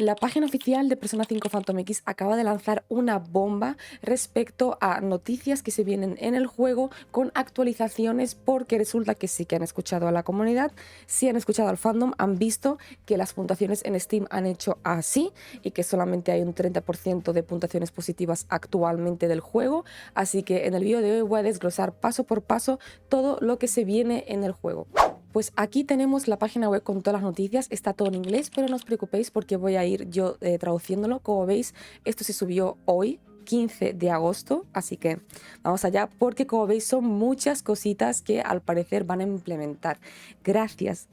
La página oficial de Persona 5 Phantom X acaba de lanzar una bomba respecto a noticias que se vienen en el juego con actualizaciones, porque resulta que sí que han escuchado a la comunidad, sí han escuchado al fandom, han visto que las puntuaciones en Steam han hecho así y que solamente hay un 30% de puntuaciones positivas actualmente del juego. Así que en el vídeo de hoy voy a desglosar paso por paso todo lo que se viene en el juego. Pues aquí tenemos la página web con todas las noticias, está todo en inglés, pero no os preocupéis porque voy a ir yo traduciéndolo. Como veis, esto se subió hoy, 15 de agosto, así que vamos allá, porque como veis son muchas cositas que al parecer van a implementar. Gracias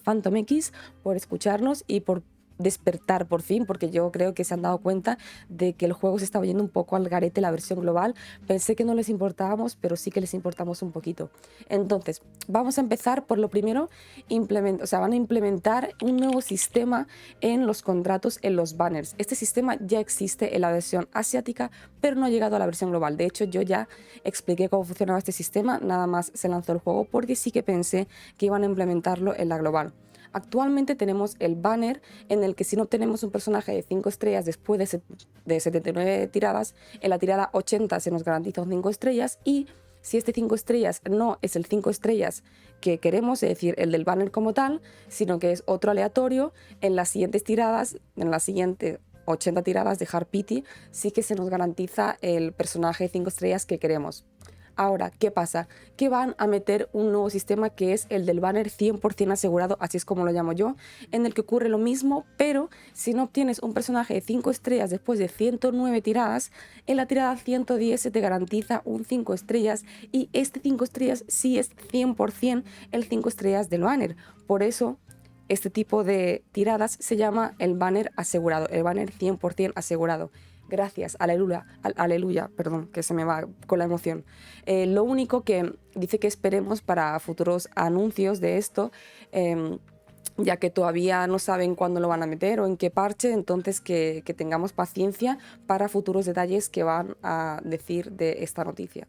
Phantom X por escucharnos y por despertar por fin, porque yo creo que se han dado cuenta de que el juego se estaba yendo un poco al garete, la versión global. Pensé que no les importábamos, pero sí que les importamos un poquito. Entonces, vamos a empezar por lo primero. Van a implementar un nuevo sistema en los contratos, en los banners. Este sistema ya existe en la versión asiática, pero no ha llegado a la versión global. De hecho, yo ya expliqué cómo funcionaba este sistema, nada más se lanzó el juego, porque sí que pensé que iban a implementarlo en la global. Actualmente tenemos el banner en el que si no obtenemos un personaje de 5 estrellas después de 79 tiradas, en la tirada 80 se nos garantiza un 5 estrellas, y si este 5 estrellas no es el 5 estrellas que queremos, es decir, el del banner como tal, sino que es otro aleatorio, en las siguientes tiradas, en las siguientes 80 tiradas de Hard Pity, sí que se nos garantiza el personaje de 5 estrellas que queremos. Ahora, ¿qué pasa? Que van a meter un nuevo sistema que es el del banner 100% asegurado, así es como lo llamo yo, en el que ocurre lo mismo, pero si no obtienes un personaje de 5 estrellas después de 109 tiradas, en la tirada 110 se te garantiza un 5 estrellas, y este 5 estrellas sí es 100% el 5 estrellas del banner. Por eso este tipo de tiradas se llama el banner asegurado, el banner 100% asegurado. Gracias, aleluya, aleluya, perdón, que se me va con la emoción. Lo único que dice que esperemos para futuros anuncios de esto, ya que todavía no saben cuándo lo van a meter o en qué parche, entonces que tengamos paciencia para futuros detalles que van a decir de esta noticia.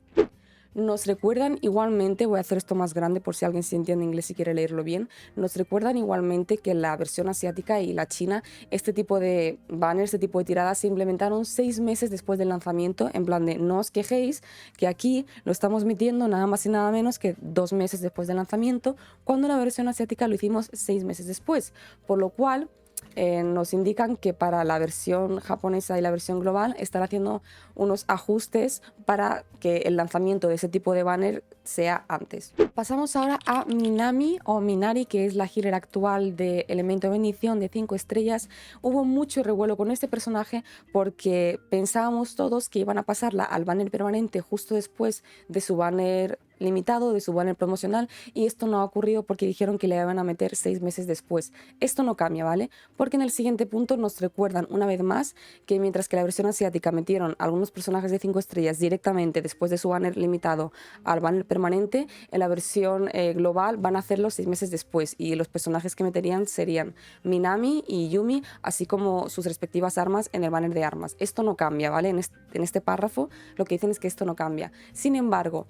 Nos recuerdan igualmente, voy a hacer esto más grande por si alguien se entiende inglés y quiere leerlo bien, nos recuerdan igualmente que en la versión asiática y la china, este tipo de banners, este tipo de tiradas se implementaron 6 meses después del lanzamiento, en plan de no os quejéis, que aquí lo estamos metiendo nada más y nada menos que 2 meses después del lanzamiento, cuando la versión asiática lo hicimos 6 meses después, por lo cual nos indican que para la versión japonesa y la versión global están haciendo unos ajustes para que el lanzamiento de ese tipo de banner sea antes. Pasamos ahora a Minami o Minari, que es la healer actual de Elemento de Bendición de 5 estrellas. Hubo mucho revuelo con este personaje porque pensábamos todos que iban a pasarla al banner permanente justo después de su banner limitado, de su banner promocional, y esto no ha ocurrido porque dijeron que le iban a meter 6 meses después. Esto no cambia, ¿vale? Porque en el siguiente punto nos recuerdan una vez más que mientras que la versión asiática metieron algunos personajes de 5 estrellas directamente después de su banner limitado al banner permanente, en la versión global van a hacerlo 6 meses después, y los personajes que meterían serían Minami y Yumi, así como sus respectivas armas en el banner de armas. Esto no cambia, ¿vale? En este párrafo lo que dicen es que esto no cambia. Sin embargo,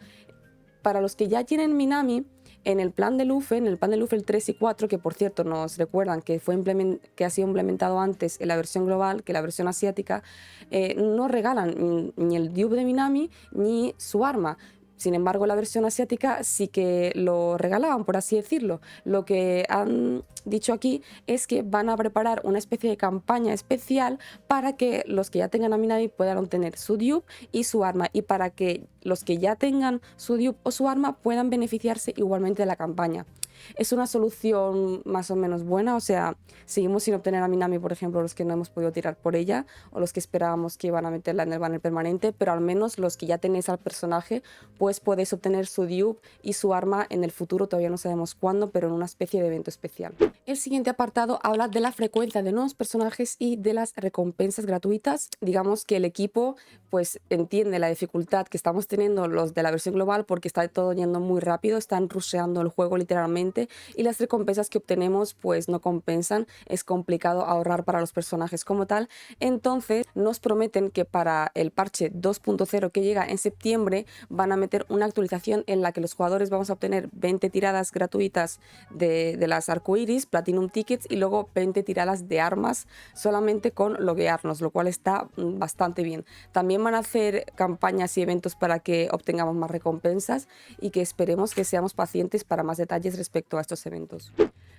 para los que ya tienen Minami, en el plan de Luffy, en el plan de Luffy el 3 y 4, que por cierto nos recuerdan que, que ha sido implementado antes en la versión global que la versión asiática, no regalan ni el dupe de Minami ni su arma. Sin embargo, la versión asiática sí que lo regalaban, por así decirlo. Lo que han dicho aquí es que van a preparar una especie de campaña especial para que los que ya tengan a Minami puedan obtener su dupe y su arma, y para que los que ya tengan su dupe o su arma puedan beneficiarse igualmente de la campaña. Es una solución más o menos buena, o sea, seguimos sin obtener a Minami, por ejemplo, los que no hemos podido tirar por ella o los que esperábamos que iban a meterla en el banner permanente, pero al menos los que ya tenéis al personaje, pues podéis obtener su dupe y su arma en el futuro, todavía no sabemos cuándo, pero en una especie de evento especial. El siguiente apartado habla de la frecuencia de nuevos personajes y de las recompensas gratuitas. Digamos que el equipo pues entiende la dificultad que estamos teniendo los de la versión global porque está todo yendo muy rápido, están rusheando el juego literalmente, permanente y las recompensas que obtenemos pues no compensan, es complicado ahorrar para los personajes como tal. Entonces nos prometen que para el parche 2.0 que llega en septiembre van a meter una actualización en la que los jugadores vamos a obtener 20 tiradas gratuitas de las arcoiris, Platinum Tickets, y luego 20 tiradas de armas solamente con loguearnos, lo cual está bastante bien. También van a hacer campañas y eventos para que obtengamos más recompensas y que esperemos que seamos pacientes para más detalles respecto a estos eventos.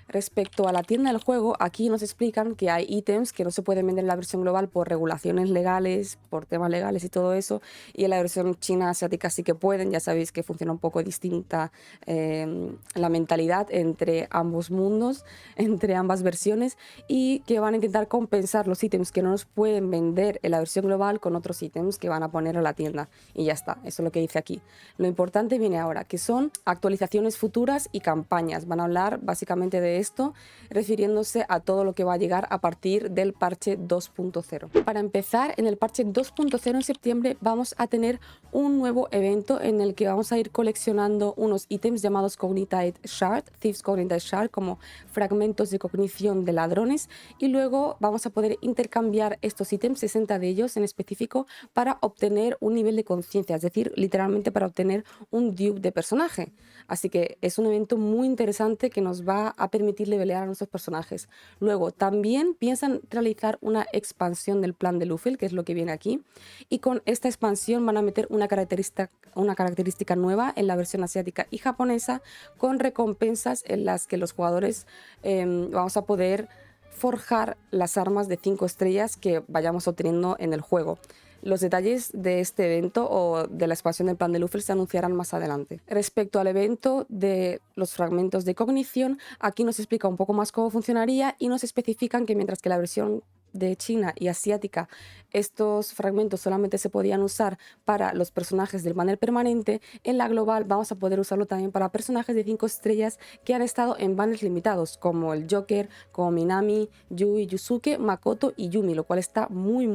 Respecto a la tienda del juego, aquí nos explican que hay ítems que no se pueden vender en la versión global por regulaciones legales, por temas legales y todo eso, y en la versión china asiática sí que pueden. Ya sabéis que funciona un poco distinta la mentalidad entre ambos mundos, entre ambas versiones, y que van a intentar compensar los ítems que no nos pueden vender en la versión global con otros ítems que van a poner en la tienda. Y ya está, eso es lo que dice aquí. Lo importante viene ahora, que son actualizaciones futuras y campañas. Van a hablar básicamente de esto, refiriéndose a todo lo que va a llegar a partir del parche 2.0. Para empezar, en el parche 2.0 en septiembre vamos a tener un nuevo evento en el que vamos a ir coleccionando unos ítems llamados Cognitide Shard, Thieves Cognitide Shard, como fragmentos de cognición de ladrones, y luego vamos a poder intercambiar estos ítems, 60 de ellos en específico, para obtener un nivel de conciencia, es decir, literalmente para obtener un dupe de personaje. Así que es un evento muy interesante que nos va a permitir levelear a nuestros personajes. Luego también piensan realizar una expansión del plan de Lufel, que es lo que viene aquí, y con esta expansión van a meter una característica nueva en la versión asiática y japonesa, con recompensas en las que los jugadores vamos a poder forjar las armas de 5 estrellas que vayamos obteniendo en el juego. Los detalles de este evento o de la expansión del plan de Lufel se anunciarán más adelante. Respecto al evento de los fragmentos de cognición, aquí nos explica un poco más cómo funcionaría y nos especifican que mientras que la versión de China y asiática estos fragmentos solamente se podían usar para los personajes del banner permanente, en la global vamos a poder usarlo también para personajes de 5 estrellas que han estado en banners limitados, como el Joker, como Minami, Yui, Yusuke, Makoto y Yumi, lo cual está muy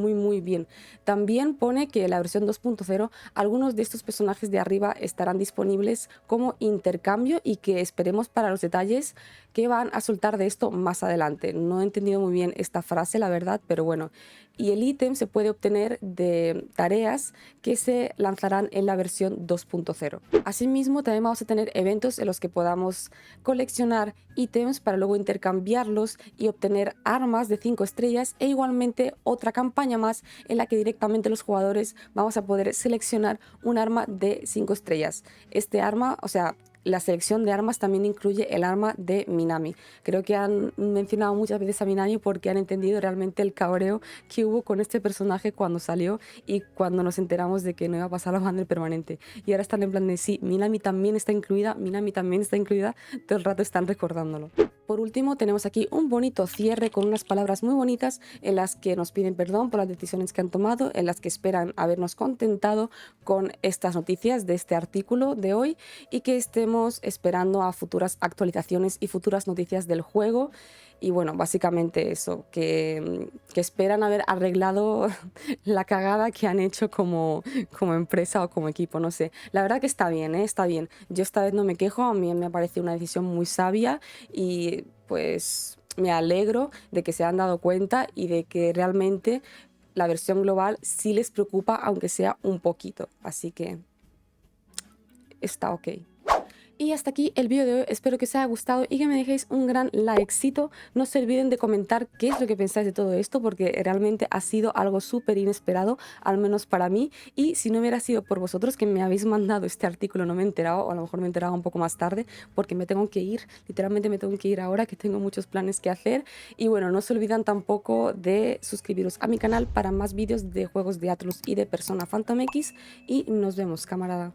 bien. También pone que en la versión 2.0 algunos de estos personajes de arriba estarán disponibles como intercambio y que esperemos para los detalles que van a soltar de esto más adelante. No he entendido muy bien esta frase, la verdad, pero bueno. Y el ítem se puede obtener de tareas que se lanzarán en la versión 2.0. Asimismo, también vamos a tener eventos en los que podamos coleccionar ítems para luego intercambiarlos y obtener armas de 5 estrellas, e igualmente otra campaña más en la que directamente los jugadores vamos a poder seleccionar un arma de 5 estrellas. Este arma, o sea, la selección de armas también incluye el arma de Minami. Creo que han mencionado muchas veces a Minami porque han entendido realmente el cabreo que hubo con este personaje cuando salió y cuando nos enteramos de que no iba a pasar a banner permanente. Y ahora están en plan de sí, Minami también está incluida, Minami también está incluida, todo el rato están recordándolo. Por último, tenemos aquí un bonito cierre con unas palabras muy bonitas en las que nos piden perdón por las decisiones que han tomado, en las que esperan habernos contentado con estas noticias de este artículo de hoy y que estemos esperando a futuras actualizaciones y futuras noticias del juego. Y bueno, básicamente eso, que esperan haber arreglado la cagada que han hecho como empresa o como equipo, no sé. La verdad que está bien, ¿eh? Está bien. Yo esta vez no me quejo, a mí me ha parecido una decisión muy sabia y pues me alegro de que se han dado cuenta y de que realmente la versión global sí les preocupa, aunque sea un poquito. Así que está ok. Y hasta aquí el vídeo de hoy, espero que os haya gustado y que me dejéis un gran likecito. No se olviden de comentar qué es lo que pensáis de todo esto, porque realmente ha sido algo súper inesperado, al menos para mí. Y si no hubiera sido por vosotros que me habéis mandado este artículo, no me he enterado, o a lo mejor me he enterado un poco más tarde, porque me tengo que ir, literalmente me tengo que ir ahora, que tengo muchos planes que hacer. Y bueno, no se olvidan tampoco de suscribiros a mi canal para más vídeos de juegos de Atlus y de Persona Phantom X. Y nos vemos, camarada.